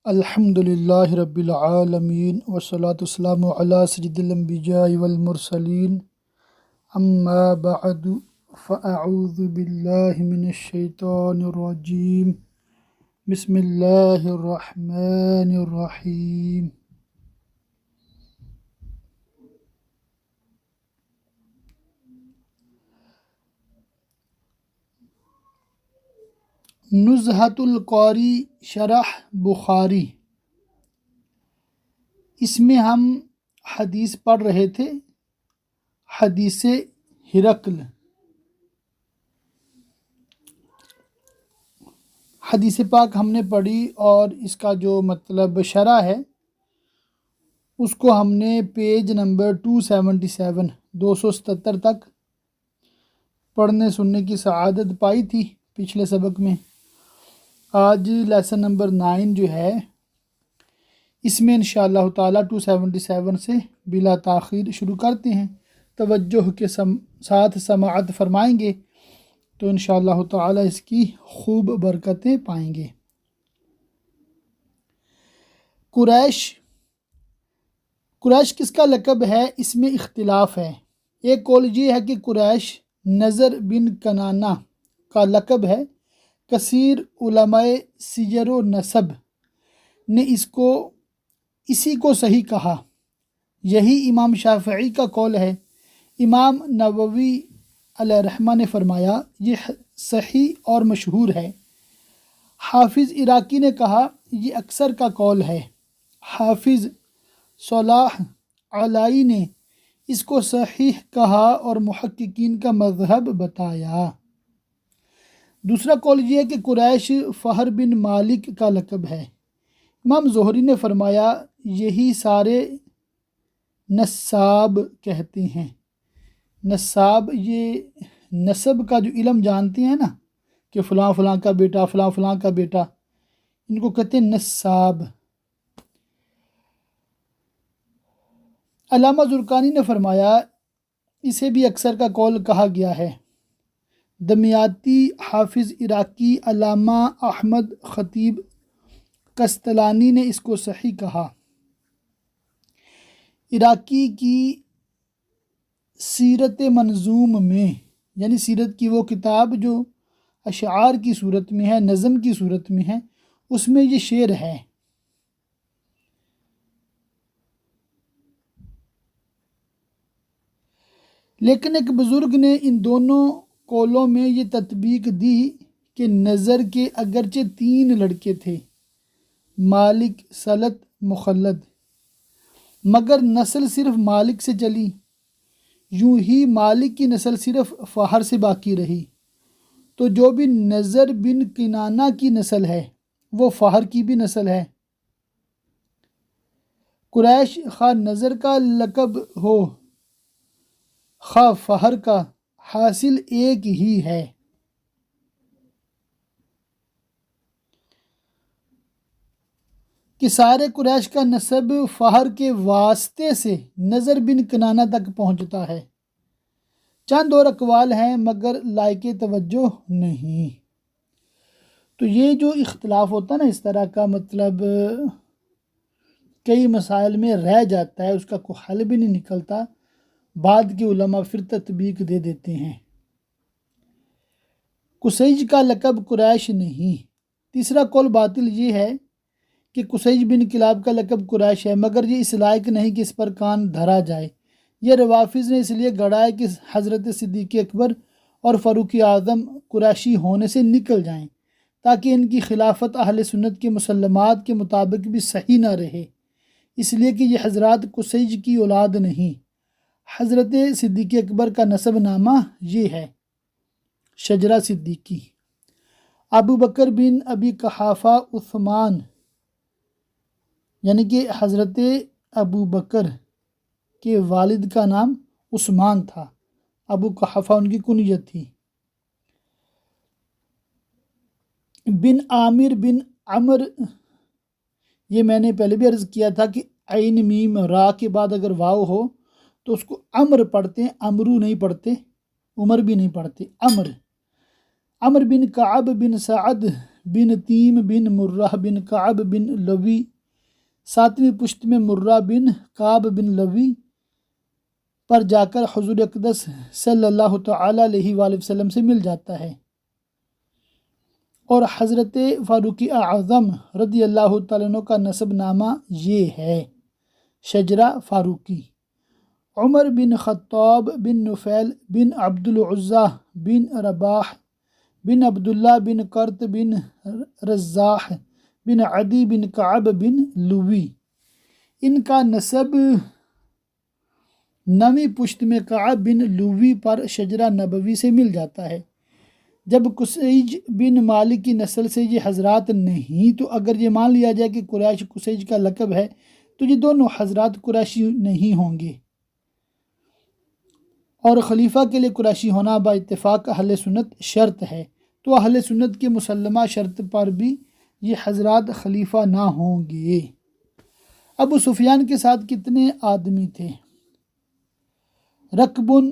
الحمد للہ رب العالمین والصلاة والسلام علی سید الانبیاء والمرسلین اما بعد فاعوذ باللہ من الشیطان الرجیم بسم اللہ الرحمن الرحیم نزہۃ القاری شرح بخاری، اس میں ہم حدیث پڑھ رہے تھے، حدیث ہرقل۔ حدیث پاک ہم نے پڑھی اور اس کا جو مطلب شرح ہے اس کو ہم نے پیج نمبر 277 277 تک پڑھنے سننے کی سعادت پائی تھی پچھلے سبق میں۔ آج لیسن نمبر 9 جو ہے اس میں انشاءاللہ تعالی 277 سے بلا تاخیر شروع کرتے ہیں۔ توجہ کے ساتھ سماعت فرمائیں گے تو انشاءاللہ تعالی اس کی خوب برکتیں پائیں گے۔ قریش کس کا لقب ہے؟ اس میں اختلاف ہے۔ ایک قول یہ ہے کہ قریش نضر بن کنانہ کا لقب ہے۔ کثیر علماء سیر و نسب نے اسی کو صحیح کہا، یہی امام شافعی کا قول ہے۔ امام نووی علیہ رحمہ نے فرمایا یہ صحیح اور مشہور ہے۔ حافظ عراقی نے کہا یہ اکثر کا قول ہے۔ حافظ صلاح علائی نے اس کو صحیح کہا اور محققین کا مذہب بتایا۔ دوسرا قول یہ ہے کہ قریش فہر بن مالک کا لقب ہے۔ امام زہری نے فرمایا یہی سارے نساب کہتے ہیں۔ نساب یہ نسب کا جو علم جانتے ہیں نا کہ فلاں فلاں کا بیٹا فلاں فلاں کا بیٹا، ان کو کہتے ہیں نساب۔ علامہ زرقانی نے فرمایا اسے بھی اکثر کا قول کہا گیا ہے۔ دمیاطی حافظ عراقی علامہ احمد خطیب قسطلانی نے اس کو صحیح کہا۔ عراقی کی سیرت منظوم میں، یعنی سیرت کی وہ کتاب جو اشعار کی صورت میں ہے، نظم کی صورت میں ہے، اس میں یہ شعر ہے۔ لیکن ایک بزرگ نے ان دونوں قولوں میں یہ تطبیق دی کہ نضر کے اگرچہ 3 لڑکے تھے، مالک، سلط، مخلد، مگر نسل صرف مالک سے چلی، یوں ہی مالک کی نسل صرف فہر سے باقی رہی، تو جو بھی نضر بن کنانہ کی نسل ہے وہ فہر کی بھی نسل ہے۔ قریش خواہ نضر کا لقب ہو خواہ فہر کا، حاصل ایک ہی ہے۔ کہ سارے قریش کا نسب فہر کے واسطے سے نضر بن کنانہ تک پہنچتا ہے۔ چند اور اقوال ہیں مگر لائق توجہ نہیں۔ تو یہ جو اختلاف ہوتا ہے نا اس طرح کا، مطلب کئی مسائل میں رہ جاتا ہے، اس کا کوئی حل بھی نہیں نکلتا، بعد کے علماء پھر تطبیق دے دیتے ہیں۔ قسیج کا لقب قریش نہیں۔ تیسرا قول باطل یہ ہے کہ قسیج بن کلاب کا لقب قریش ہے، مگر یہ اس لائق نہیں کہ اس پر کان دھرا جائے۔ یہ روافظ نے اس لیے گڑھا ہے کہ حضرت صدیق اکبر اور فاروق اعظم قریشی ہونے سے نکل جائیں، تاکہ ان کی خلافت اہل سنت کے مسلمات کے مطابق بھی صحیح نہ رہے، اس لیے کہ یہ حضرات قسیج کی اولاد نہیں۔ حضرت صدیق اکبر کا نسب نامہ یہ ہے، شجرہ صدیقی۔ ابو بکر بن ابی قحافہ عثمان، یعنی کہ حضرت ابو بکر کے والد کا نام عثمان تھا، ابو قحافہ ان کی کنیت تھی۔ بن عامر بن عمر، یہ میں نے پہلے بھی عرض کیا تھا کہ عین میم را کے بعد اگر واو ہو تو اس کو عمر پڑھتے ہیں، امرو نہیں پڑھتے، عمر بھی نہیں پڑھتے، عمر بن کعب بن سعد بن تیم بن مرہ بن کعب بن لوی، 7ویں پشت میں مرہ بن کعب بن لوی پر جا کر حضور اقدس صلی اللہ تعالیٰ علیہ وآلہ وسلم سے مل جاتا ہے۔ اور حضرت فاروق اعظم رضی اللہ تعالیٰ عنہ کا نسب نامہ یہ ہے: شجرہ فاروقی، عمر بن خطاب بن نفیل بن عبد العزیٰ بن رباح بن عبداللہ بن قرط بن رزاح بن عدی بن کعب بن لوی۔ ان کا نسب 9ویں پشت میں کعب بن لوی پر شجرہ نبوی سے مل جاتا ہے۔ جب قسیج بن مالک کی نسل سے یہ حضرات نہیں، تو اگر یہ مان لیا جائے کہ قریش قسیج کا لقب ہے تو یہ دونوں حضرات قریشی نہیں ہوں گے، اور خلیفہ کے لیے قریشی ہونا با اتفاق اہل سنت شرط ہے، تو اہل سنت کی مسلمہ شرط پر بھی یہ حضرات خلیفہ نہ ہوں گے۔ ابو سفیان کے ساتھ کتنے آدمی تھے؟ رکبن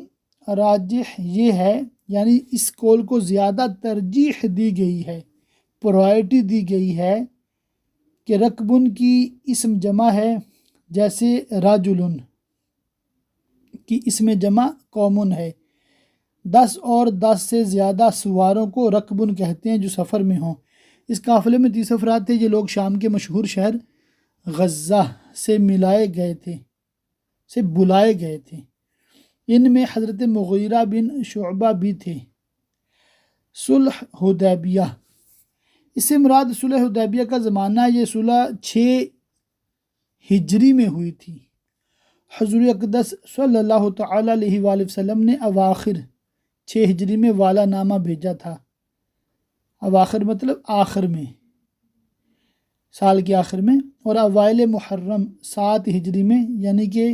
راجح یہ ہے، یعنی اس قول کو زیادہ ترجیح دی گئی ہے، پرائرٹی دی گئی ہے کہ رکبن کی اسم جمع ہے، جیسے راجلن کی اسم جمع قومن ہے۔ 10 اور 10 سے زیادہ سواروں کو رکبن کہتے ہیں جو سفر میں ہوں۔ اس قافلے میں 30 افراد تھے، یہ لوگ شام کے مشہور شہر غزہ سے بلائے گئے تھے۔ ان میں حضرت مغیرہ بن شعبہ بھی تھے۔ صلح حدیبیہ، اس سے مراد صلح حدیبیہ کا زمانہ، یہ صلح 6 ہجری میں ہوئی تھی۔ حضور اقدس صلی اللہ تعالیٰ علیہ وآلہ وسلم نے اواخر 6 ہجری میں والا نامہ بھیجا تھا۔ اواخر مطلب آخر میں، سال کے آخر میں، اور اوائل محرم 7 ہجری میں، یعنی کہ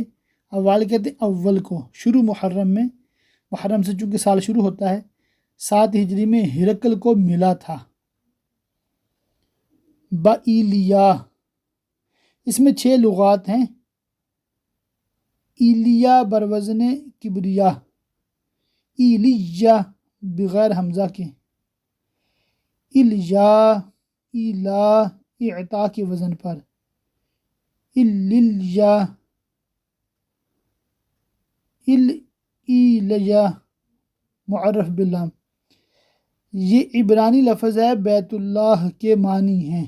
اوائل کہتے ہیں اول کو، شروع محرم میں، محرم سے چونکہ سال شروع ہوتا ہے، 7 ہجری میں ہرقل کو ملا تھا۔ بائیلیہ، اس میں 6 لغات ہیں۔ ایلیہ بروزن کبریہ، ایلیہ بغیر حمزہ کے، الیہ ایلا اعطا کے وزن پر، الیہ ایلیہ معرف باللام۔ یہ عبرانی لفظ ہے، بیت اللہ کے معنی ہیں،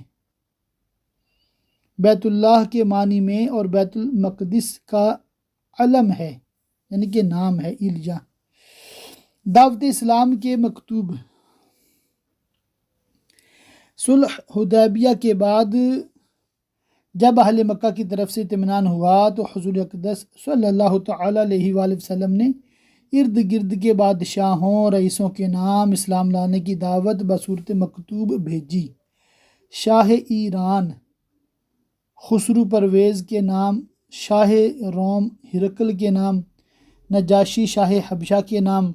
بیت اللہ کے معنی میں، اور بیت المقدس کا علم ہے، یعنی کہ نام ہے ایلیہ۔ دعوت اسلام کے مکتوب، صلح حدیبیہ کے بعد جب اہل مکہ کی طرف سے اطمینان ہوا تو حضور اقدس صلی اللہ تعالیٰ علیہ وآلہ وسلم نے ارد گرد کے بادشاہوں رئیسوں کے نام اسلام لانے کی دعوت بصورت مکتوب بھیجی۔ شاہ ایران خسرو پرویز کے نام، شاہ روم ہرقل کے نام، نجاشی شاہ حبشہ کے نام،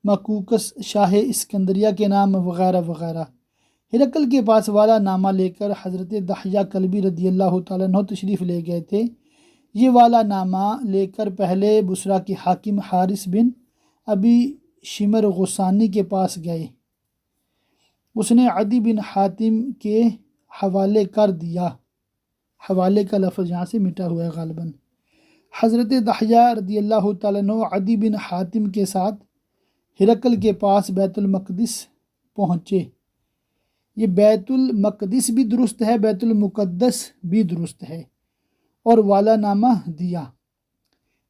مقوقس شاہ اسکندریہ کے نام، وغیرہ وغیرہ۔ ہرقل کے پاس والا نامہ لے کر حضرت دحیہ کلبی رضی اللہ تعالیٰ عنہ تشریف لے گئے تھے۔ یہ والا نامہ لے کر پہلے بصرہ کے حاکم حارث بن ابی شمر غسانی کے پاس گئے۔ اس نے عدی بن حاتم کے حوالے کر دیا، حوالے کا لفظ یہاں سے مٹا ہوا ہے غالباً۔ حضرت دحیہ رضی اللہ تعالیٰ عنہ عدی بن حاتم کے ساتھ ہرقل کے پاس بیت المقدس پہنچے۔ یہ بیت المقدس بھی درست ہے، بیت المقدس بھی درست ہے، اور والا نامہ دیا۔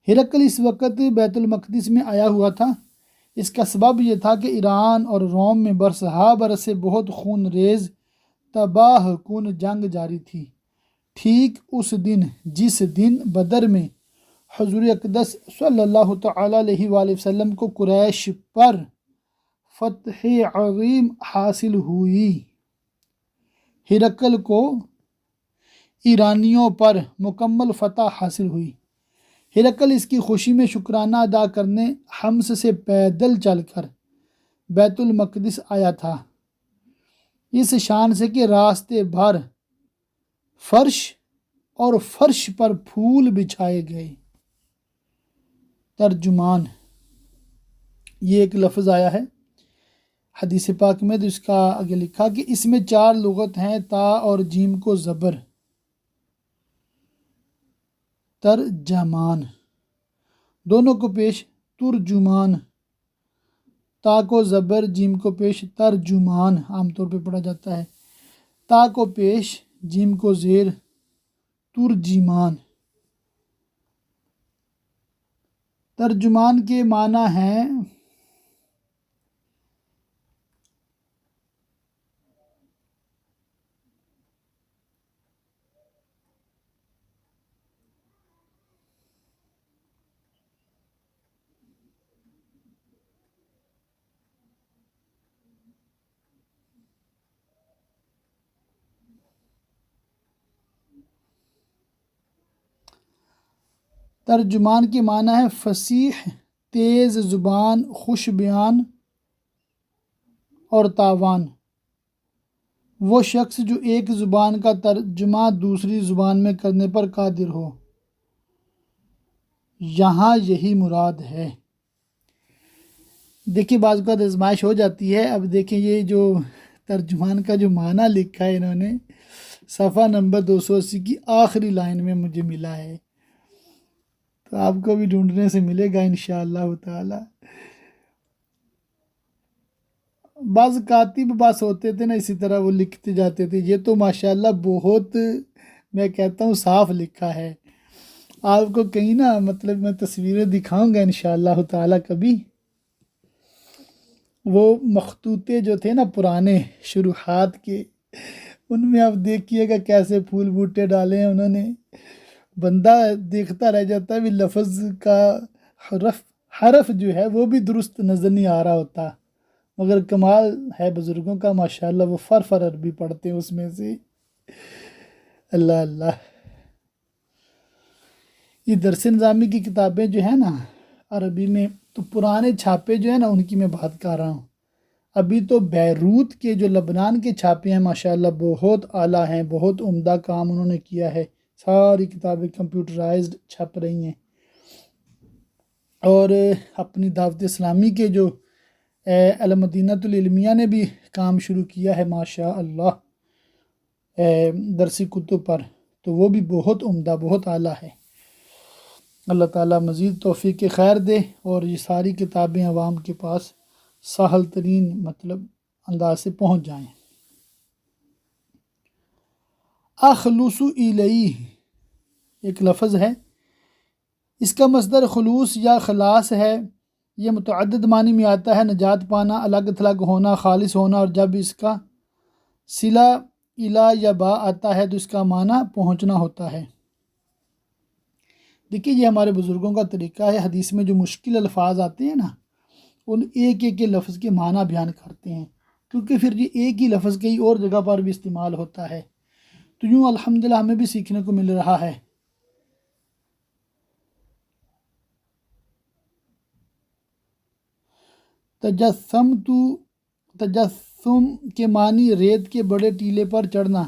ہرقل اس وقت بیت المقدس میں آیا ہوا تھا۔ اس کا سبب یہ تھا کہ ایران اور روم میں برسہ برس سے بہت خون ریز تباہ کن جنگ جاری تھی۔ ٹھیک اس دن جس دن بدر میں حضور اقدس صلی اللہ تعالیٰ علیہ وآلہ وسلم کو قریش پر فتح عظیم حاصل ہوئی، ہرقل کو ایرانیوں پر مکمل فتح حاصل ہوئی۔ ہرقل اس کی خوشی میں شکرانہ ادا کرنے حمص سے پیدل چل کر بیت المقدس آیا تھا، اس شان سے کہ راستے بھر فرش اور فرش پر پھول بچھائے گئے۔ ترجمان، یہ ایک لفظ آیا ہے حدیث پاک میں، تو اس کا آگے لکھا کہ اس میں 4 لغت ہیں: تا اور جیم کو زبر، ترجمان، دونوں کو پیش ترجمان، تا کو زبر، جیم کو پیش ترجمان عام طور پہ پڑھا جاتا ہے، تا کو پیش جیم کو زیر ترجمان۔ ترجمان کے معنی ہیں ترجمان کے معنی ہے فصیح، تیز زبان، خوش بیان اور تاوان، وہ شخص جو ایک زبان کا ترجمہ دوسری زبان میں کرنے پر قادر ہو، یہاں یہی مراد ہے۔ دیکھیں بعض اوقات آزمائش ہو جاتی ہے۔ اب دیکھیں یہ جو ترجمان کا جو معنی لکھا ہے انہوں نے صفحہ نمبر 280 کی آخری لائن میں مجھے ملا ہے، تو آپ کو بھی ڈھونڈنے سے ملے گا انشاءاللہ تعالی۔ بعض کاتب باس ہوتے تھے نا، اسی طرح وہ لکھتے جاتے تھے، یہ تو ماشاءاللہ بہت میں کہتا ہوں صاف لکھا ہے۔ آپ کو کہیں نا مطلب میں تصویریں دکھاؤں گا انشاءاللہ تعالی کبھی، وہ مخطوطے جو تھے نا پرانے شروحات کے، ان میں آپ دیکھیے گا کیسے پھول بوٹے ڈالے ہیں انہوں نے، بندہ دیکھتا رہ جاتا ہے بھی لفظ کا حرف جو ہے وہ بھی درست نظر نہیں آ رہا ہوتا، مگر کمال ہے بزرگوں کا ماشاءاللہ، وہ فر عربی پڑھتے ہیں اس میں سے۔ اللہ اللہ۔ یہ درس نظامی کی کتابیں جو ہیں نا عربی میں، تو پرانے چھاپے جو ہیں نا ان کی میں بات کر رہا ہوں۔ ابھی تو بیروت کے جو لبنان کے چھاپے ہیں ماشاءاللہ بہت اعلیٰ ہیں، بہت عمدہ کام انہوں نے کیا ہے، ساری کتابیں کمپیوٹرائزڈ چھپ رہی ہیں۔ اور اپنی دعوت اسلامی کے جو المدینۃ العلمیہ نے بھی کام شروع کیا ہے ماشاءاللہ درسی کتب پر، تو وہ بھی بہت عمدہ، بہت اعلیٰ ہے۔ اللہ تعالیٰ مزید توفیق خیر دے اور یہ ساری کتابیں عوام کے پاس سہل ترین مطلب انداز سے پہنچ جائیں۔ اخلص الیہ ایک لفظ ہے، اس کا مصدر خلوص یا خلاص ہے، یہ متعدد معنی میں آتا ہے، نجات پانا، الگ تھلگ ہونا، خالص ہونا، اور جب اس کا صلہ الا یا با آتا ہے تو اس کا معنی پہنچنا ہوتا ہے۔ دیکھیے یہ ہمارے بزرگوں کا طریقہ ہے، حدیث میں جو مشکل الفاظ آتے ہیں نا ان ایک ایک کے لفظ کے معنی بیان کرتے ہیں، کیونکہ پھر یہ ایک ہی لفظ کئی اور جگہ پر بھی استعمال ہوتا ہے، تو یوں الحمدللہ ہمیں بھی سیکھنے کو مل رہا ہے۔ تجسم کے معنی ریت کے بڑے ٹیلے پر چڑھنا،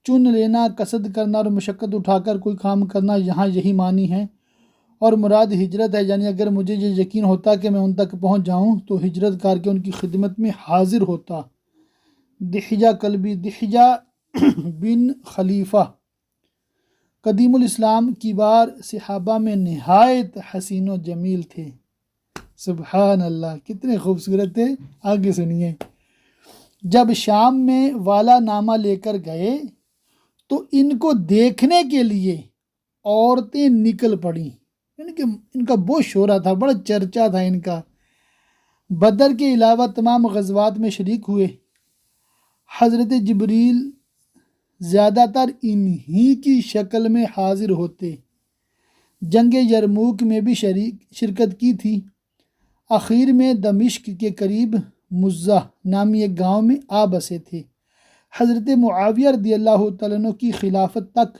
چن لینا، قصد کرنا اور مشقت اٹھا کر کوئی کام کرنا، یہاں یہی معنی ہے، اور مراد ہجرت ہے، یعنی اگر مجھے یہ یقین ہوتا کہ میں ان تک پہنچ جاؤں تو ہجرت کر کے ان کی خدمت میں حاضر ہوتا۔ دحیہ قلبی، دحیہ بن خلیفہ قدیم الاسلام کبار صحابہ میں نہایت حسین و جمیل تھے۔ سبحان اللہ، کتنے خوبصورت تھے، آگے سنیے۔ جب شام میں والا نامہ لے کر گئے تو ان کو دیکھنے کے لیے عورتیں نکل پڑیں، یعنی کہ ان کا بہت شہرہ تھا، بڑا چرچا تھا ان کا۔ بدر کے علاوہ تمام غزوات میں شریک ہوئے، حضرت جبریل زیادہ تر انہی کی شکل میں حاضر ہوتے، جنگ یرموک میں بھی شرکت کی تھی، اخیر میں دمشق کے قریب مزہ نامی ایک گاؤں میں آ بسے تھے، حضرت معاویہ رضی اللہ تعالیٰ عنہ کی خلافت تک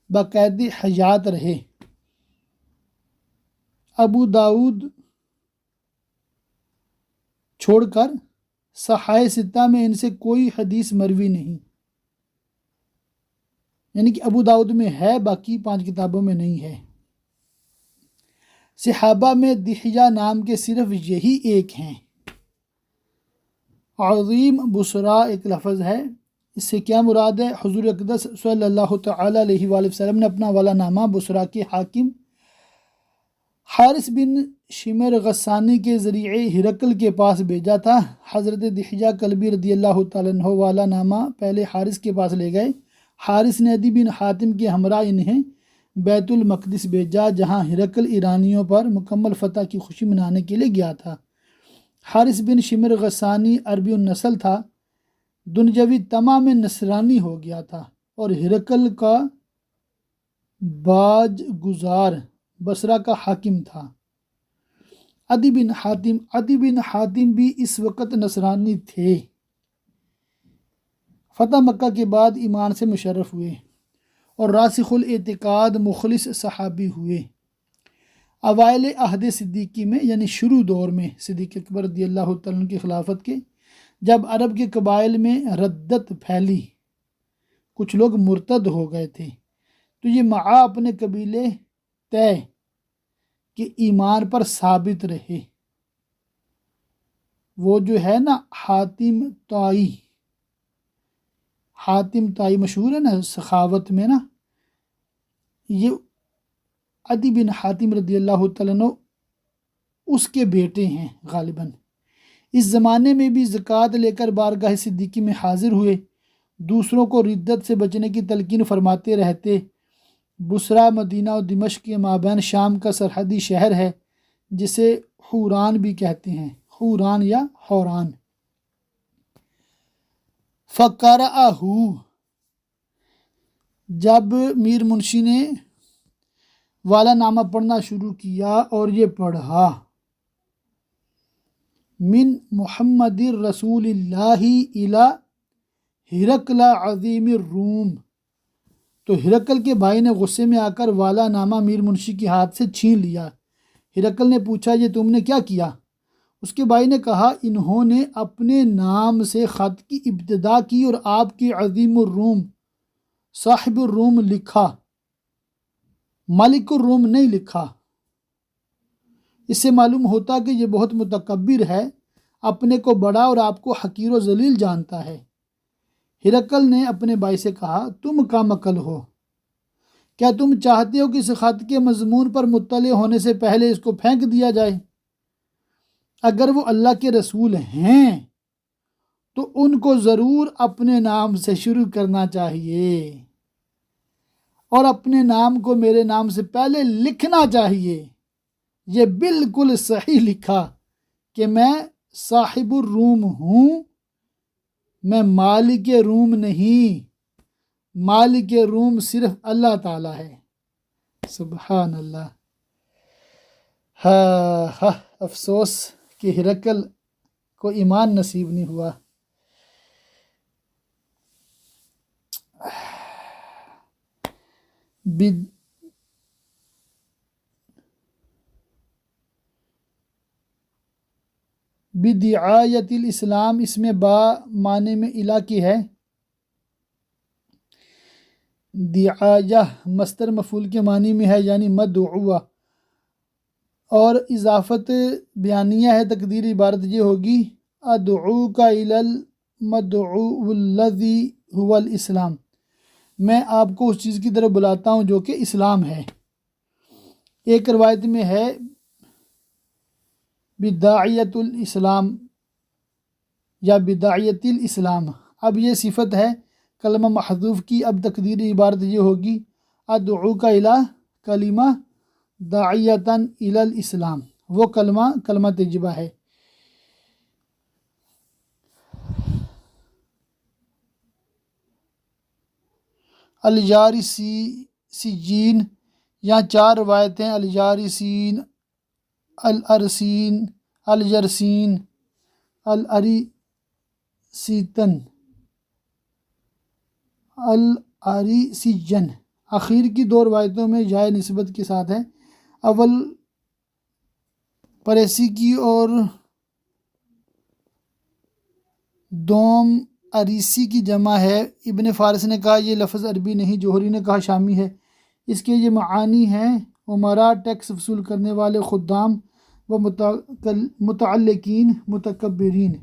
باقید حیات رہے۔ ابو داؤد چھوڑ کر صحائح ستہ میں ان سے کوئی حدیث مروی نہیں، یعنی کہ ابو داؤد میں ہے، باقی 5 کتابوں میں نہیں ہے۔ صحابہ میں دحیہ نام کے صرف یہی ایک ہیں۔ عظیم بصرا ایک لفظ ہے، اس سے کیا مراد ہے؟ حضور اقدس صلی اللہ تعالیٰ علیہ وآلہ وسلم نے اپنا والا نامہ بصرا کے حاکم حارث بن شمر غسانی کے ذریعے ہرقل کے پاس بھیجا تھا۔ حضرت دحیہ کلبی رضی اللہ تعالیٰ عنہ والا نامہ پہلے حارث کے پاس لے گئے۔ حارث نے عدی بن حاتم کے ہمراہ انہیں بیت المقدس بھیجا، جہاں ہرقل ایرانیوں پر مکمل فتح کی خوشی منانے کے لیے گیا تھا۔ حارث بن شمر غسانی عربی النسل تھا، دنجوی تمام نصرانی ہو گیا تھا اور ہرقل کا باج گزار بصرہ کا حاکم تھا۔ عدی بن حاتم بھی اس وقت نصرانی تھے۔ فتح مکہ کے بعد ایمان سے مشرف ہوئے اور راسخ الاعتقاد مخلص صحابی ہوئے۔ اوائل عہد صدیقی میں یعنی شروع دور میں صدیق اکبر رضی اللہ تعالیٰ عنہ کی خلافت کے، جب عرب کے قبائل میں ردت پھیلی، کچھ لوگ مرتد ہو گئے تھے، تو یہ معا اپنے قبیلے طے کہ ایمان پر ثابت رہے۔ وہ جو ہے نا حاتم طائی مشہور ہے نا سخاوت میں نا، یہ عدی بن حاتم رضی اللہ تعالیٰ عنہ اس کے بیٹے ہیں غالباً۔ اس زمانے میں بھی زکوٰۃ لے کر بارگاہ صدیقی میں حاضر ہوئے، دوسروں کو ردت سے بچنے کی تلقین فرماتے رہتے۔ بصرہ مدینہ اور دمشق کے مابین شام کا سرحدی شہر ہے، جسے حوران بھی کہتے ہیں، حوران یا حوران۔ فقرأہ، جب میر منشی نے والا نامہ پڑھنا شروع کیا اور یہ پڑھا، من محمد رسول اللہ الی ہرقل عظیم الروم، تو ہرقل کے بھائی نے غصے میں آ کر والا نامہ میر منشی کے ہاتھ سے چھین لیا۔ ہرقل نے پوچھا، یہ تم نے کیا کیا؟ اس کے بھائی نے کہا، انہوں نے اپنے نام سے خط کی ابتدا کی اور آپ کی عظیم الروم، صاحب الروم لکھا، مالک الروم نہیں لکھا۔ اس سے معلوم ہوتا کہ یہ بہت متکبر ہے، اپنے کو بڑا اور آپ کو حقیر و ذلیل جانتا ہے۔ ہرقل نے اپنے بھائی سے کہا، تم کام عقل ہو، کیا تم چاہتے ہو کہ اس خط کے مضمون پر مطلع ہونے سے پہلے اس کو پھینک دیا جائے؟ اگر وہ اللہ کے رسول ہیں تو ان کو ضرور اپنے نام سے شروع کرنا چاہیے اور اپنے نام کو میرے نام سے پہلے لکھنا چاہیے۔ یہ بالکل صحیح لکھا کہ میں صاحب الروم ہوں، میں مالک روم نہیں، مالک روم صرف اللہ تعالیٰ ہے۔ سبحان اللہ۔ ہاں افسوس کہ ہرقل کو ایمان نصیب نہیں ہوا۔ بدعایت الاسلام، اس میں با معنی میں الہ کی ہے، دعایہ مصدر مفعول کے معنی میں ہے یعنی مدعو، اور اضافت بیانیہ ہے، تقدیری عبارت یہ ہوگی ادعوک الی المدعو الذی هو الاسلام، میں آپ کو اس چیز کی طرف بلاتا ہوں جو کہ اسلام ہے۔ ایک روایت میں ہے بداعیت الاسلام یا بداعیت الاسلام۔ اب یہ صفت ہے کلمہ محذوف کی، اب تقدیری عبارت یہ ہوگی ادعوک الی کلمہ داعیتاً الی الاسلام، وہ کلمہ طیبہ ہے۔ الجارسین، یہاں 4 روایتیں، الجارسین، الارسین، الجرسین، الارسیتن، الارسیجن، اخیر کی 2 روایتوں میں جائے نسبت کے ساتھ ہے، اول پریسی کی اور دوم اریسی کی جمع ہے۔ ابن فارس نے کہا یہ لفظ عربی نہیں، جوہری نے کہا شامی ہے، اس کے یہ معانی ہیں عمراء، ٹیکس وصول کرنے والے، خدام و متعلقین، متکبرین۔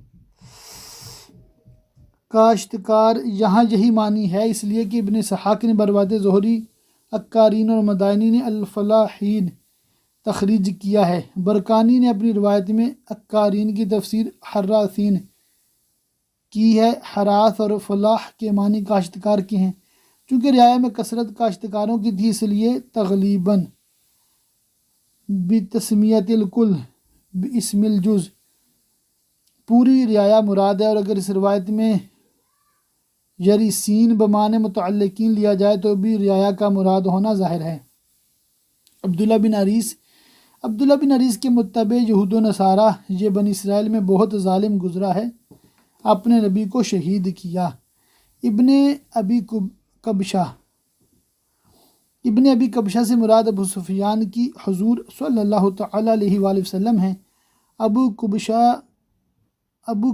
کاشتکار یہاں یہی معنی ہے، اس لیے کہ ابن اسحاق نے بروایت زہری عکارین اور مدائنی نے الفلاحین تخریج کیا ہے۔ برکانی نے اپنی روایت میں عکارین کی تفسیر حراثین کی ہے۔ حراث اور فلاح کے معنی کاشتکار کے ہیں۔ چونکہ رعایا میں کثرت کاشتکاروں کی تھی، اس لیے تغلیباً بتسمیت الکل باسم الجز پوری رعایا مراد ہے، اور اگر اس روایت میں یریسین بمعنی متعلقین لیا جائے تو بھی رعایا کا مراد ہونا ظاہر ہے۔ عبداللہ بن عریس کے متبع یہود و نصارہ، یہ بنی اسرائیل میں بہت ظالم گزرا ہے، اپنے نبی کو شہید کیا۔ ابن ابی قبشہ سے مراد ابو سفیان کی حضور صلی اللہ تعالی علیہ وآلہ وسلم ہیں۔ ابو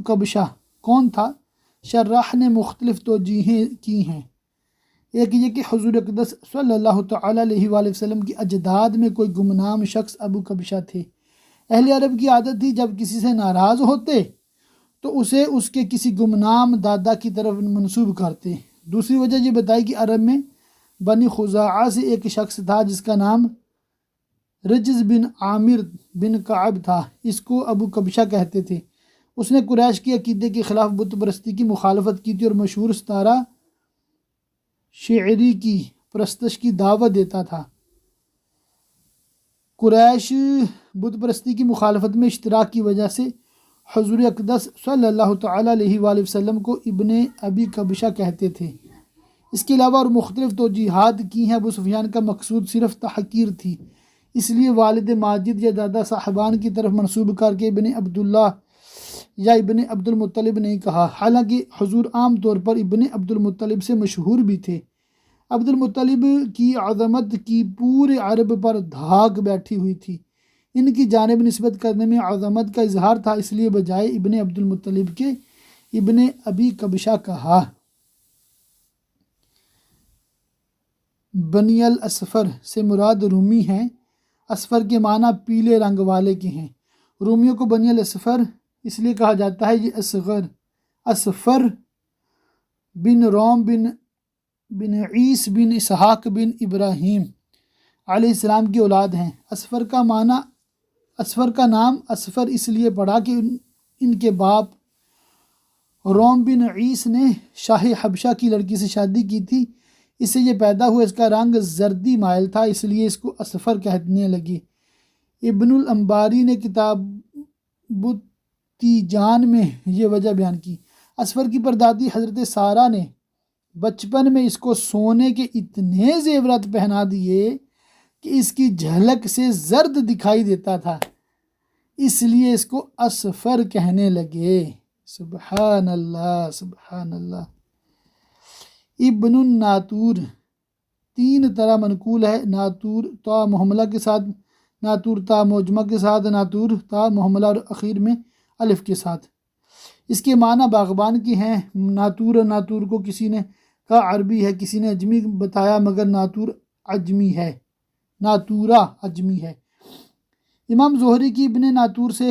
قبشہ کون تھا؟ شراح نے مختلف توجیہیں کی ہیں۔ ایک یہ کہ حضور اقدس صلی اللہ تعالی علیہ وآلہ وسلم کی اجداد میں کوئی گمنام شخص ابو قبشہ تھے۔ اہل عرب کی عادت تھی جب کسی سے ناراض ہوتے تو اسے اس کے کسی گمنام دادا کی طرف منسوب کرتے۔ دوسری وجہ یہ بتائی کہ عرب میں بنی خزاعہ سے ایک شخص تھا جس کا نام رجز بن عامر بن کعب تھا، اس کو ابو قبشہ کہتے تھے۔ اس نے قریش کی عقیدے کے خلاف بت پرستی کی مخالفت کی تھی اور مشہور ستارہ شعری کی پرستش کی دعوت دیتا تھا۔ قریش بت پرستی کی مخالفت میں اشتراک کی وجہ سے حضور اقدس صلی اللہ تعالی علیہ وآلہ وسلم کو ابن ابی قبشہ کہتے تھے۔ اس کے علاوہ اور مختلف توجیحات کی ہیں۔ ابو سفیان کا مقصود صرف تحقیر تھی، اس لیے والد ماجد یا دادا صاحبان کی طرف منسوب کر کے ابن عبداللہ یا ابن عبد المطلب نہیں کہا، حالانکہ حضور عام طور پر ابن عبد المطلب سے مشہور بھی تھے۔ عبد المطلب کی عظمت کی پورے عرب پر دھاک بیٹھی ہوئی تھی، ان کی جانب نسبت کرنے میں عظمت کا اظہار تھا، اس لیے بجائے ابن عبد المطلب کے ابن ابی قبشہ کہا۔ بنی الاسفر سے مراد رومی ہیں۔ اسفر کے معنی پیلے رنگ والے کے ہیں۔ رومیوں کو بنی الاسفر اس لیے کہا جاتا ہے، یہ اسفر بن روم بن عیس بن اسحاق بن ابراہیم علیہ السلام کی اولاد ہیں۔ اسفر کا نام اسفر اس لیے پڑا کہ ان کے باپ روم بن عیس نے شاہ حبشہ کی لڑکی سے شادی کی تھی، اس سے یہ پیدا ہوا۔ اس کا رنگ زردی مائل تھا، اس لیے اس کو اسفر کہنے لگے۔ ابن الانباری نے کتاب تیجان میں یہ وجہ بیان کی۔ اسفر کی پردادی حضرت سارہ نے بچپن میں اس کو سونے کے اتنے زیورات پہنا دیے کہ اس کی جھلک سے زرد دکھائی دیتا تھا، اس لیے اس کو اسفر کہنے لگے۔ سبحان اللہ سبحان اللہ۔ ابن الناطور 3 طرح منقول ہے، ناطور تا محملہ کے ساتھ، ناطور تا معجمہ کے ساتھ، ناطور تا محملہ اور اخیر میں الف کے ساتھ۔ اس کے معنی باغبان کی ہیں۔ ناطور کو کسی نے کہا عربی ہے، کسی نے اجمی بتایا، مگر ناطورہ اجمی ہے۔ امام زہری کی ابن ناطور سے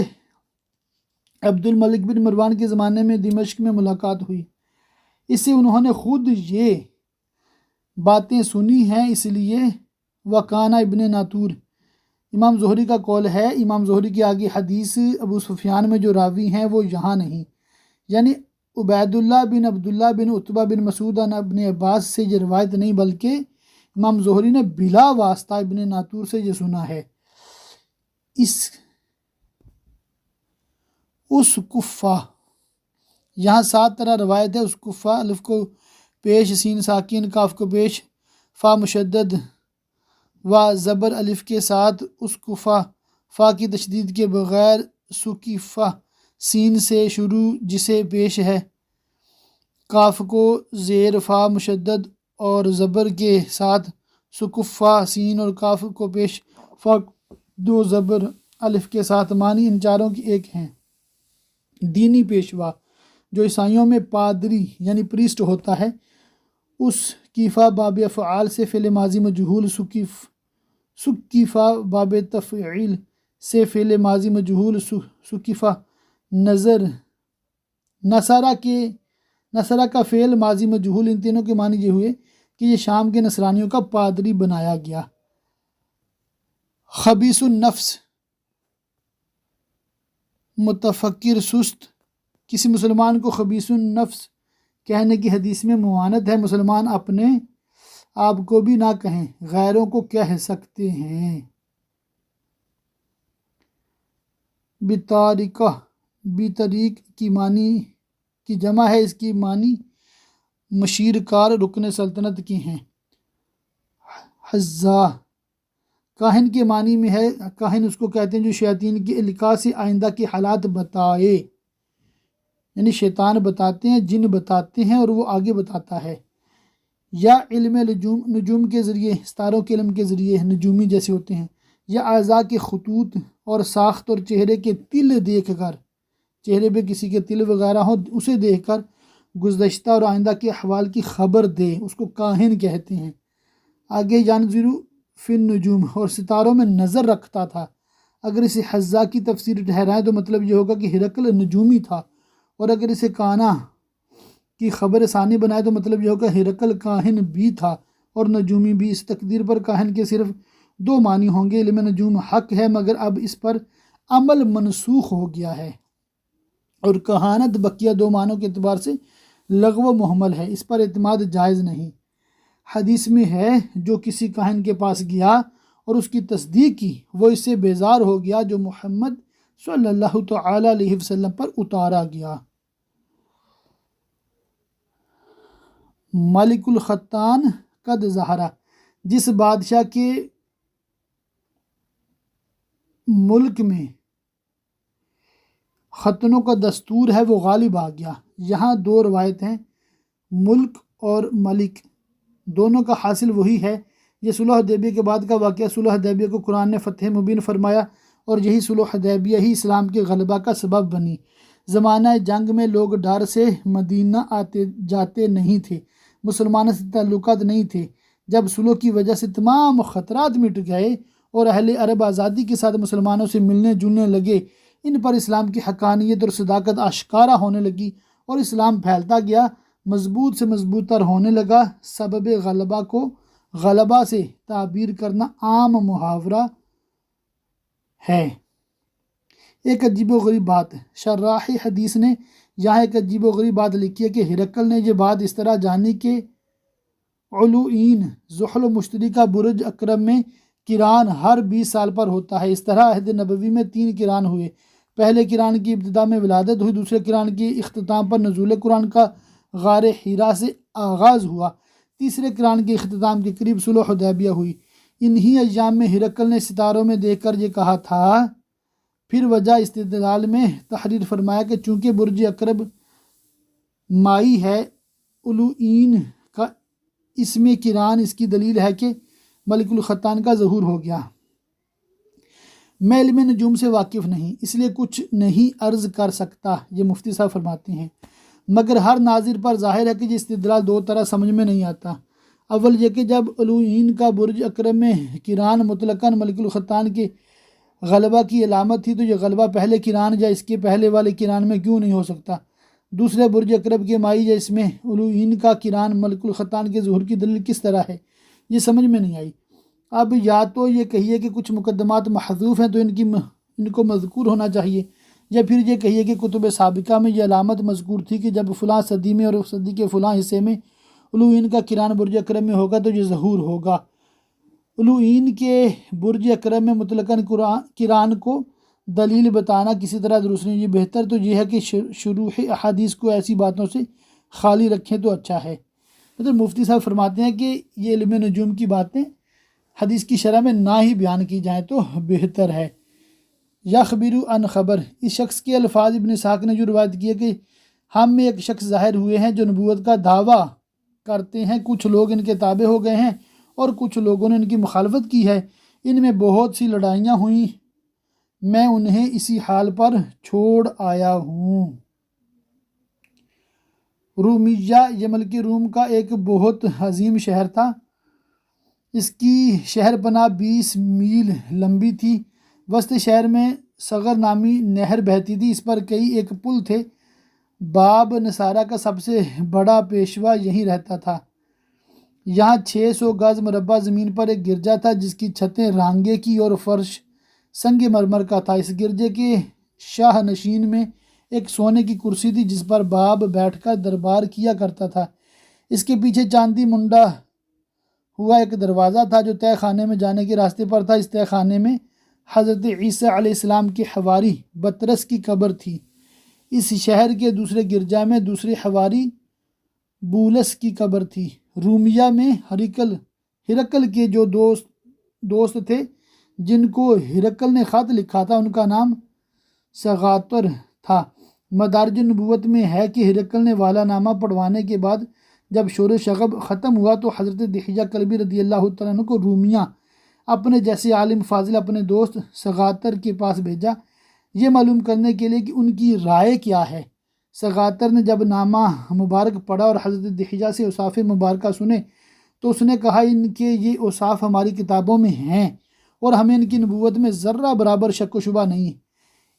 عبد الملک بن مروان کے زمانے میں دمشق میں ملاقات ہوئی، اس سے انہوں نے خود یہ باتیں سنی ہیں، اس لیے وکانہ ابن ناطور امام زہری کا قول ہے۔ امام زہری کی آگے حدیث ابو سفیان میں جو راوی ہیں وہ یہاں نہیں، یعنی عبید اللہ بن عبداللہ بن عتبہ بن مسعود عن ابن عباس سے یہ روایت نہیں، بلکہ امام زہری نے بلا واسطہ ابن ناطور سے یہ سنا ہے۔ اس کفہ یہاں 7 طرح روایت ہے۔ اس کفہ الف کو پیش، سین ساکن، کاف کو پیش، فا مشدد و زبر الف کے ساتھ، اس کفہ فا کی تشدید کے بغیر، سکیفہ سین سے شروع جسے پیش ہے، کاف کو زیر فا مشدد اور زبر کے ساتھ، سکفہ سین اور کاف کو پیش، فا 2 زبر الف کے ساتھ۔ معنی ان چاروں کی ایک ہیں۔ دینی پیشوا جو عیسائیوں میں پادری یعنی پریسٹ ہوتا ہے، اس کیفہ باب افعال سے فعل ماضی مجہول، سکیفہ باب تفعیل سے فعل ماضی مجہول، سکیفہ نصارہ کے نصرہ کا فعل ماضی مجہول، ان تینوں کے معنی یہ ہوئے کہ یہ شام کے نصرانیوں کا پادری بنایا گیا۔ خبیث النفس، متفکر، سست، کسی مسلمان کو خبیث النفس کہنے کی حدیث میں ممانعت ہے۔ مسلمان اپنے آپ کو بھی نہ کہیں، غیروں کو کہہ سکتے ہیں۔ بطارقہ، بطریق کی معنی کی جمع ہے، اس کی معنی مشیر کار، رکن سلطنت کی ہیں۔ حزا، کاہن کے معنی میں ہے۔ کاہن اس کو کہتے ہیں جو شیاطین کی القاء سے آئندہ کے حالات بتائے، یعنی شیطان بتاتے ہیں، جن بتاتے ہیں اور وہ آگے بتاتا ہے۔ یا علم نجوم کے ذریعے، ستاروں کے علم کے ذریعے، نجومی جیسے ہوتے ہیں۔ یا اعضاء کے خطوط اور ساخت اور چہرے کے تل دیکھ کر، چہرے پہ کسی کے تل وغیرہ ہوں اسے دیکھ کر گزشتہ اور آئندہ کے احوال کی خبر دے، اس کو کاہن کہتے ہیں۔ آگے ینظر فی النجوم، اور ستاروں میں نظر رکھتا تھا۔ اگر اسے حزا کی تفسیر ٹھہرائیں تو مطلب یہ ہوگا کہ ہرقل نجومی تھا، اور اگر اسے کانا کی خبر ثانی بنائے تو مطلب یہ ہوگا ہرقل کاہن بھی تھا اور نجومی بھی۔ اس تقدیر پر کاہن کے صرف دو معنی ہوں گے۔ علم نجوم حق ہے مگر اب اس پر عمل منسوخ ہو گیا ہے، اور کہانت بقیہ دو معنوں کے اعتبار سے لغو و محمل ہے، اس پر اعتماد جائز نہیں۔ حدیث میں ہے جو کسی کاہن کے پاس گیا اور اس کی تصدیق کی، وہ اس سے بیزار ہو گیا جو محمد صلی اللہ تعالی علیہ وسلم پر اتارا گیا۔ ملک الختان قد ظہرہ، جس بادشاہ کے ملک میں ختنوں کا دستور ہے وہ غالب آ گیا۔ یہاں دو روایت ہیں، ملک اور ملک، دونوں کا حاصل وہی ہے۔ یہ صلح حدیبیہ کے بعد کا واقعہ۔ صلح حدیبیہ کو قرآن نے فتح مبین فرمایا، اور یہی صلح حدیبیہ ہی اسلام کے غلبہ کا سبب بنی۔ زمانہ جنگ میں لوگ ڈر سے مدینہ آتے جاتے نہیں تھے، مسلمانوں سے تعلقات نہیں تھے۔ جب صلح کی وجہ سے تمام خطرات مٹ گئے اور اہل عرب آزادی کے ساتھ مسلمانوں سے ملنے جلنے لگے، ان پر اسلام کی حقانیت اور صداقت آشکارا ہونے لگی اور اسلام پھیلتا گیا، مضبوط سے مضبوط تر ہونے لگا۔ سبب غلبہ کو غلبہ سے تعبیر کرنا عام محاورہ ہے۔ ایک عجیب و غریب بات، شراح حدیث نے یہاں ایک عجیب و غریب بات لکھی ہے کہ ہرقل نے یہ بات اس طرح جانی کہ علوئین، زحل و مشتری کا برج اکرم میں کران ہر 20 سال پر ہوتا ہے۔ اس طرح عہد نبوی میں 3 کران ہوئے۔ پہلے کران کی ابتدا میں ولادت ہوئی، دوسرے کران کی اختتام پر نزول قرآن کا غار حرا سے آغاز ہوا، تیسرے کران کے اختتام کے قریب صلح حدیبیہ ہوئی۔ انہی ایام میں ہرقل نے ستاروں میں دیکھ کر یہ کہا تھا۔ پھر وجہ استدلال میں تحریر فرمایا کہ چونکہ برج اکرم مائی ہے علوئین کا، اس میں کران، اس کی دلیل ہے کہ ملک الختان کا ظہور ہو گیا۔ میں علم نجوم سے واقف نہیں، اس لیے کچھ نہیں عرض کر سکتا، یہ مفتی صاحب فرماتے ہیں، مگر ہر ناظر پر ظاہر ہے کہ یہ استدلال دو طرح سمجھ میں نہیں آتا۔ اول یہ کہ جب علوئین کا برج اکرم میں کران مطلقاً ملک الختان کے غلبہ کی علامت تھی تو یہ غلبہ پہلے کران یا اس کے پہلے والے کران میں کیوں نہیں ہو سکتا؟ دوسرے برج اکرم کے مائی یا اس میں علوئین کا کران ملک الختان کے ظہور کی دلیل کس طرح ہے؟ یہ سمجھ میں نہیں آئی۔ اب یا تو یہ کہیے کہ کچھ مقدمات محذوف ہیں تو ان کو مذکور ہونا چاہیے، یا پھر یہ کہیے کہ کتب سابقہ میں یہ علامت مذکور تھی کہ جب فلاں صدی میں اور صدی کے فلاں حصے میں علوئین کا کران برج اکرم میں ہوگا تو یہ ظہور ہوگا۔ علوئین کے برج اکرم میں مطلقاً کران کو دلیل بتانا کسی طرح درست نہیں۔ یہ بہتر تو یہ ہے کہ شروح احادیث کو ایسی باتوں سے خالی رکھیں تو اچھا ہے۔ مطلب مفتی صاحب فرماتے ہیں کہ یہ علم نجوم کی باتیں حدیث کی شرح میں نہ ہی بیان کی جائیں تو بہتر ہے۔ یخبر عن خبر، اس شخص کے الفاظ ابن اسحاق نے جو روایت کی ہے کہ ہم میں ایک شخص ظاہر ہوئے ہیں جو نبوت کا دعویٰ کرتے ہیں، کچھ لوگ ان کے تابع ہو گئے ہیں اور کچھ لوگوں نے ان کی مخالفت کی ہے، ان میں بہت سی لڑائیاں ہوئیں، میں انہیں اسی حال پر چھوڑ آیا ہوں۔ رومیہ، یہ ملک روم کا ایک بہت عظیم شہر تھا، اس کی شہر پناہ 20 میل لمبی تھی۔ وسط شہر میں صغر نامی نہر بہتی تھی، اس پر کئی ایک پل تھے، باب نصارہ کا سب سے بڑا پیشوا یہیں رہتا تھا۔ یہاں 600 گز مربع زمین پر ایک گرجا تھا جس کی چھتیں رانگے کی اور فرش سنگ مرمر کا تھا۔ اس گرجے کے شاہ نشین میں ایک سونے کی کرسی تھی جس پر باب بیٹھ کر دربار کیا کرتا تھا۔ اس کے پیچھے چاندی منڈا ہوا ایک دروازہ تھا جو تہہ خانے میں جانے کے راستے پر تھا۔ اس تہہ خانے میں حضرت عیسیٰ علیہ السلام کے حواری بطرس کی قبر تھی۔ اس شہر کے دوسرے گرجا میں دوسرے حواری بولس کی قبر تھی۔ رومیہ میں ہرقل کے جو دوست تھے جن کو ہرقل نے خط لکھا تھا ان کا نام سغاتر تھا۔ مدارج نبوت میں ہے کہ ہرقل نے والا نامہ پڑھوانے کے بعد جب شور و شغب ختم ہوا تو حضرت دحیہ کلبی رضی اللہ تعالیٰ عنہ کو رومیہ اپنے جیسے عالم فاضل اپنے دوست سغاتر کے پاس بھیجا، یہ معلوم کرنے کے لیے کہ ان کی رائے کیا ہے۔ سغاتر نے جب نامہ مبارک پڑھا اور حضرت دحیہ سے اوصاف مبارکہ سنے تو اس نے کہا ان کے یہ اوصاف ہماری کتابوں میں ہیں اور ہمیں ان کی نبوت میں ذرہ برابر شک و شبہ نہیں۔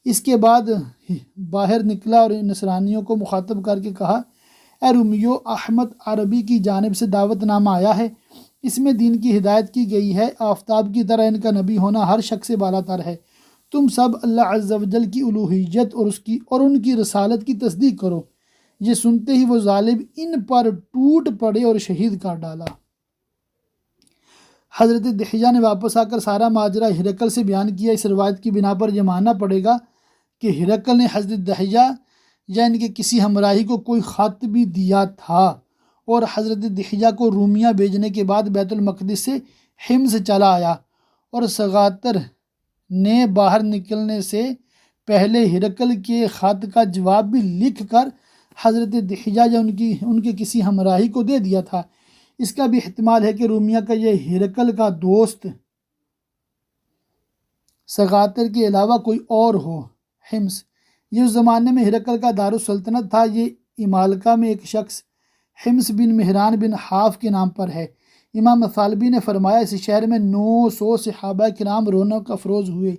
اس کے بعد باہر نکلا اور نصرانیوں کو مخاطب کر کے کہا، اے رومیو، احمد عربی کی جانب سے دعوت نامہ آیا ہے، اس میں دین کی ہدایت کی گئی ہے، آفتاب کی طرح ان کا نبی ہونا ہر شک سے بالا تر ہے۔ تم سب اللہ عز و جل کی الوہیت اور ان کی رسالت کی تصدیق کرو۔ یہ سنتے ہی وہ ظالم ان پر ٹوٹ پڑے اور شہید کر ڈالا۔ حضرت دحیہ نے واپس آ کر سارا ماجرا ہرقل سے بیان کیا۔ اس روایت کی بنا پر یہ ماننا پڑے گا کہ ہرقل نے حضرت دحیہ یا ان کے کسی ہمراہی کو کوئی خط بھی دیا تھا اور حضرت دحیہ کو رومیہ بھیجنے کے بعد بیت المقدس سے حمص چلا آیا، اور سغاتر نے باہر نکلنے سے پہلے ہرقل کے خط کا جواب بھی لکھ کر حضرت دحیہ یا ان کے کسی ہمراہی کو دے دیا تھا۔ اس کا بھی احتمال ہے کہ رومیہ کا یہ ہرقل کا دوست سغاتر کے علاوہ کوئی اور ہو۔ حمص یہ اس زمانے میں ہرقل کا دارالسلطنت تھا۔ یہ امالکہ میں ایک شخص حمص بن مہران بن حاف کے نام پر ہے۔ امام ثالبی نے فرمایا اس شہر میں 900 صحابہ کرام رونق افروز ہوئے۔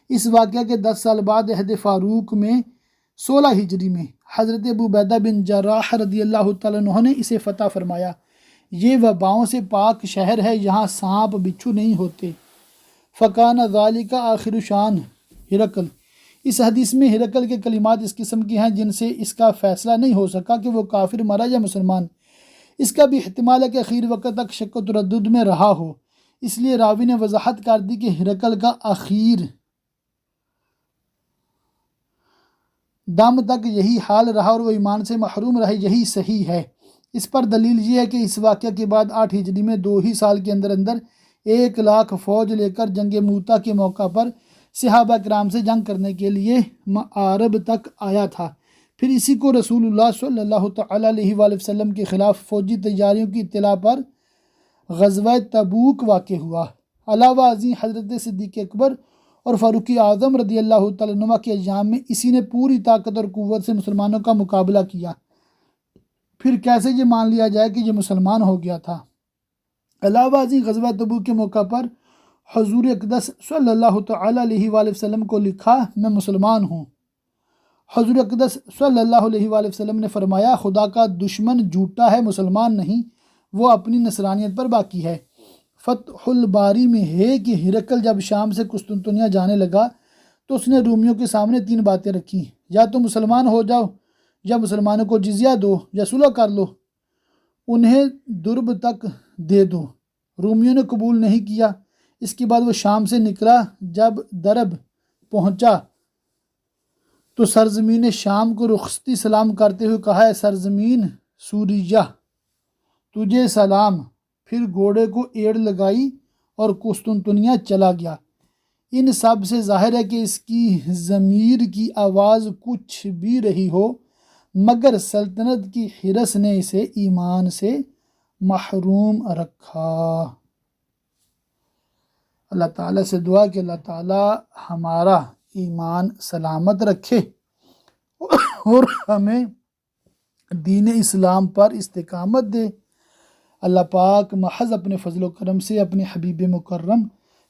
اس واقعہ کے 10 سال بعد عہد فاروق میں 16 ہجری میں حضرت ابو عبیدہ بن جراح رضی اللہ تعالیٰ عنہ نے اسے فتح فرمایا۔ یہ وباؤں سے پاک شہر ہے، یہاں سانپ بچھو نہیں ہوتے۔ فکان ذالک آخر شان ہرقل، اس حدیث میں ہرقل کے کلمات اس قسم کے ہیں جن سے اس کا فیصلہ نہیں ہو سکا کہ وہ کافر مرا یا مسلمان۔ اس کا بھی احتمال ہے کہ اخیر وقت تک شک و تردد میں رہا ہو، اس لیے راوی نے وضاحت کر دی کہ ہرقل کا آخر دم تک یہی حال رہا اور وہ ایمان سے محروم رہے، یہی صحیح ہے۔ اس پر دلیل یہ ہے کہ اس واقعہ کے بعد 8 ہجری میں 2 ہی سال کے اندر 1,00,000 فوج لے کر جنگ موتا کے موقع پر صحابہ کرام سے جنگ کرنے کے لیے معارب تک آیا تھا۔ پھر اسی کو رسول اللہ صلی اللہ تعالیٰ علیہ وآلہ وسلم کے خلاف فوجی تیاریوں کی اطلاع پر غزوہ تبوک واقع ہوا۔ علاوہ ازیں حضرت صدیق اکبر اور فاروق اعظم رضی اللہ تعالیٰ عنہ کے ایام میں اسی نے پوری طاقت اور قوت سے مسلمانوں کا مقابلہ کیا۔ پھر کیسے یہ مان لیا جائے کہ یہ مسلمان ہو گیا تھا؟ علاوہ ازیں غزوہ تبوک کے موقع پر حضور اقدس صلی اللہ تعالیٰ علیہ وآلہ وسلم کو لکھا، میں مسلمان ہوں۔ حضور اقدس صلی اللہ علیہ وآلہ وسلم نے فرمایا، خدا کا دشمن جھوٹا ہے، مسلمان نہیں، وہ اپنی نصرانیت پر باقی ہے۔ فتح الباری میں ہے کہ ہرقل جب شام سے قسطنطنیہ جانے لگا تو اس نے رومیوں کے سامنے 3 باتیں رکھیں، یا تو مسلمان ہو جاؤ، یا مسلمانوں کو جزیہ دو، یا صلح کر لو، انہیں درب تک دے دو۔ رومیوں نے قبول نہیں کیا۔ اس کے بعد وہ شام سے نکلا، جب درب پہنچا تو سرزمین شام کو رخصتی سلام کرتے ہوئے کہا، ہے سرزمین سوریہ تجھے سلام، پھر گھوڑے کو ایڑ لگائی اور قسطنطنیہ چلا گیا۔ ان سب سے ظاہر ہے کہ اس کی ضمیر کی آواز کچھ بھی رہی ہو، مگر سلطنت کی حرص نے اسے ایمان سے محروم رکھا۔ اللہ تعالیٰ سے دعا کہ اللہ تعالیٰ ہمارا ایمان سلامت رکھے اور ہمیں دین اسلام پر استقامت دے۔ اللہ پاک محض اپنے فضل و کرم سے اپنے حبیب مکرم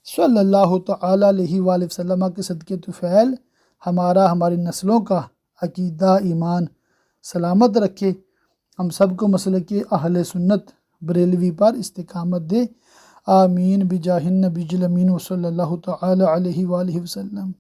صلی اللہ تعالیٰ علیہ وآلہ وسلم کے صدقے طفیل ہماری نسلوں کا عقیدہ، ایمان سلامت رکھے، ہم سب کو مسلک اہل سنت بریلوی پر استقامت دے، آمین بجاہ النبی الامین وصلی اللہ تعالی علیہ وآلہ وسلم۔